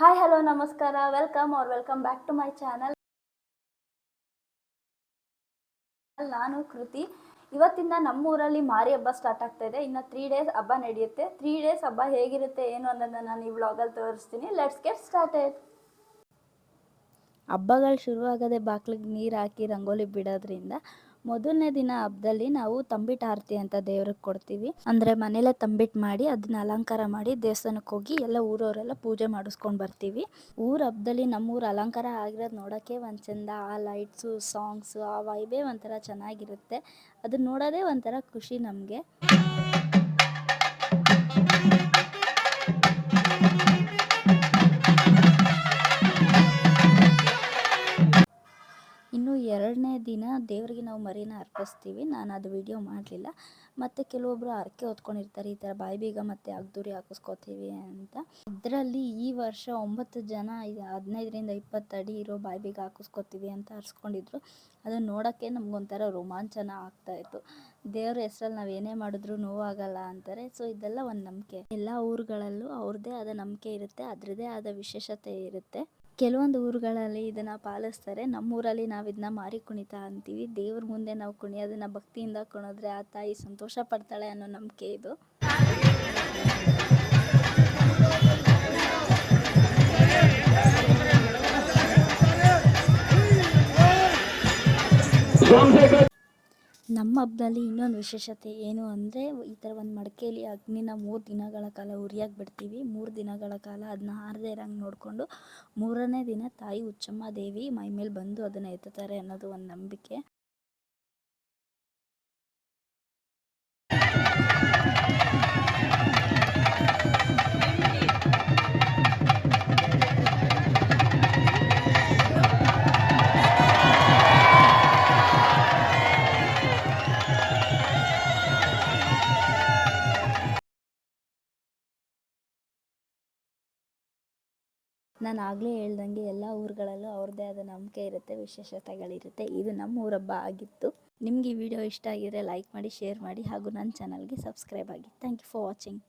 Hi hello ನಮಸ್ಕಾರ, welcome back to my channel. ನಾನು ಕೃತಿ. ಇವತ್ತಿಂದ ನಮ್ಮೂರಲ್ಲಿ ಮಾರಿ ಹಬ್ಬ ಸ್ಟಾರ್ಟ್ ಆಗ್ತಾ ಇದೆ. ಇನ್ನು 3 ಡೇಸ್ ಹಬ್ಬ ನಡೆಯುತ್ತೆ. 3 ಡೇಸ್ ಹಬ್ಬ ಹೇಗಿರುತ್ತೆ ಏನು ಅನ್ನೋದನ್ನ ನಾನು ಈ ವ್ಲಾಗಲ್ಲಿ ತೋರಿಸ್ತೀನಿ. Let's get started. ಹಬ್ಬಗಳು ಶುರುವಾಗದೆ ಬಾಗಿಲಿಗೆ ನೀರು ಹಾಕಿ ರಂಗೋಲಿ ಬಿಡೋದ್ರಿಂದ ಮೊದಲನೇ ದಿನ ಹಬ್ಬದಲ್ಲಿ ನಾವು ತಂಬಿಟ್ಟು ಆರತಿ ಅಂತ ದೇವ್ರಿಗೆ ಕೊಡ್ತೀವಿ. ಅಂದರೆ ಮನೇಲೆ ತಂಬಿಟ್ಟು ಮಾಡಿ ಅದನ್ನ ಅಲಂಕಾರ ಮಾಡಿ ದೇವಸ್ಥಾನಕ್ಕೆ ಹೋಗಿ ಎಲ್ಲ ಊರವರೆಲ್ಲ ಪೂಜೆ ಮಾಡಿಸ್ಕೊಂಡು ಬರ್ತೀವಿ. ಊರ ಹಬ್ಬದಲ್ಲಿ ನಮ್ಮೂರು ಅಲಂಕಾರ ಆಗಿರೋದು ನೋಡೋಕ್ಕೆ ಒಂದು ಚಂದ. ಆ ಲೈಟ್ಸು, ಸಾಂಗ್ಸು, ಆ ವೈಬೇ ಒಂಥರ ಚೆನ್ನಾಗಿರುತ್ತೆ. ಅದನ್ನ ನೋಡೋದೇ ಒಂಥರ ಖುಷಿ ನಮಗೆ. ಇನ್ನು 2ನೇ ದಿನ ದೇವರಿಗೆ ನಾವು ಮರಿನ ಅರ್ಪಿಸ್ತೀವಿ. ನಾನು ಅದು ವಿಡಿಯೋ ಮಾಡಲಿಲ್ಲ. ಮತ್ತು ಕೆಲವೊಬ್ಬರು ಹರಕೆ ಹೊತ್ಕೊಂಡಿರ್ತಾರೆ, ಈ ಥರ ಬಾಯಿಬೀಗ ಮತ್ತು ಅಗ್ದೂರಿ ಹಾಕಿಸ್ಕೋತೀವಿ ಅಂತ. ಅದರಲ್ಲಿ ಈ ವರ್ಷ 9 ಜನ 15ರಿಂದ 20 ಅಡಿ ಇರೋ ಬಾಯಿಬೀಗ ಹಾಕಿಸ್ಕೋತೀವಿ ಅಂತ ಹರಿಸ್ಕೊಂಡಿದ್ರು. ಅದನ್ನು ನೋಡೋಕ್ಕೆ ನಮಗೊಂಥರ ರೋಮಾಂಚನ ಆಗ್ತಾಯಿತ್ತು. ದೇವ್ರ ಹೆಸ್ರಲ್ಲಿ ನಾವು ಏನೇ ಮಾಡಿದ್ರೂ ನೋವಾಗಲ್ಲ ಅಂತಾರೆ. ಸೊ ಇದೆಲ್ಲ ಒಂದು ನಂಬಿಕೆ. ಎಲ್ಲ ಊರುಗಳಲ್ಲೂ ಅವ್ರದ್ದೇ ಆದ ನಂಬಿಕೆ ಇರುತ್ತೆ, ಅದರದ್ದೇ ಆದ ವಿಶೇಷತೆ ಇರುತ್ತೆ. ಕೆಲವೊಂದು ಊರುಗಳಲ್ಲಿ ಇದನ್ನು ಪಾಲಿಸ್ತಾರೆ. ನಮ್ಮೂರಲ್ಲಿ ನಾವು ಇದನ್ನ ಮಾರಿ ಕುಣಿತ ಅಂತೀವಿ. ದೇವ್ರ ಮುಂದೆ ನಾವು ಕುಣಿಯೋದನ್ನು ಭಕ್ತಿಯಿಂದ ಕುಣಿದ್ರೆ ಆ ತಾಯಿ ಸಂತೋಷ ಪಡ್ತಾಳೆ ಅನ್ನೋ ನಂಬಿಕೆ ಇದು. ನಮ್ಮ ಹಬ್ಬದಲ್ಲಿ ಇನ್ನೊಂದು ವಿಶೇಷತೆ ಏನು ಅಂದರೆ, ಈ ಥರ ಒಂದು ಮಡಿಕೆಯಲ್ಲಿ ಅಗ್ನಿನ 3 ದಿನಗಳ ಕಾಲ ಉರಿಯಾಗಿ ಬಿಡ್ತೀವಿ. 3 ದಿನಗಳ ಕಾಲ ಅದನ್ನ ಆರದೇ ಇರೋಂಗೆ ನೋಡಿಕೊಂಡು 3ನೇ ದಿನ ತಾಯಿ ಹುಚ್ಚಮ್ಮ ದೇವಿ ಮೈ ಮೇಲೆ ಬಂದು ಅದನ್ನು ಎತ್ತುತ್ತಾರೆ ಅನ್ನೋದು ಒಂದು ನಂಬಿಕೆ. ನಾನು ಆಗಲೇ ಹೇಳ್ದಂಗೆ ಎಲ್ಲ ಊರುಗಳಲ್ಲೂ ಅವ್ರದ್ದೇ ಆದ ನಂಬಿಕೆ ಇರುತ್ತೆ, ವಿಶೇಷತೆಗಳಿರುತ್ತೆ. ಇದು ನಮ್ಮ ಊರ ಹಬ್ಬ ಆಗಿತ್ತು. ನಿಮಗೆ ಈ ವಿಡಿಯೋ ಇಷ್ಟ ಆಗಿದರೆ ಲೈಕ್ ಮಾಡಿ, ಶೇರ್ ಮಾಡಿ ಹಾಗೂ ನನ್ನ ಚಾನಲ್ಗೆ ಸಬ್ಸ್ಕ್ರೈಬ್ ಆಗಿ. Thank you for watching.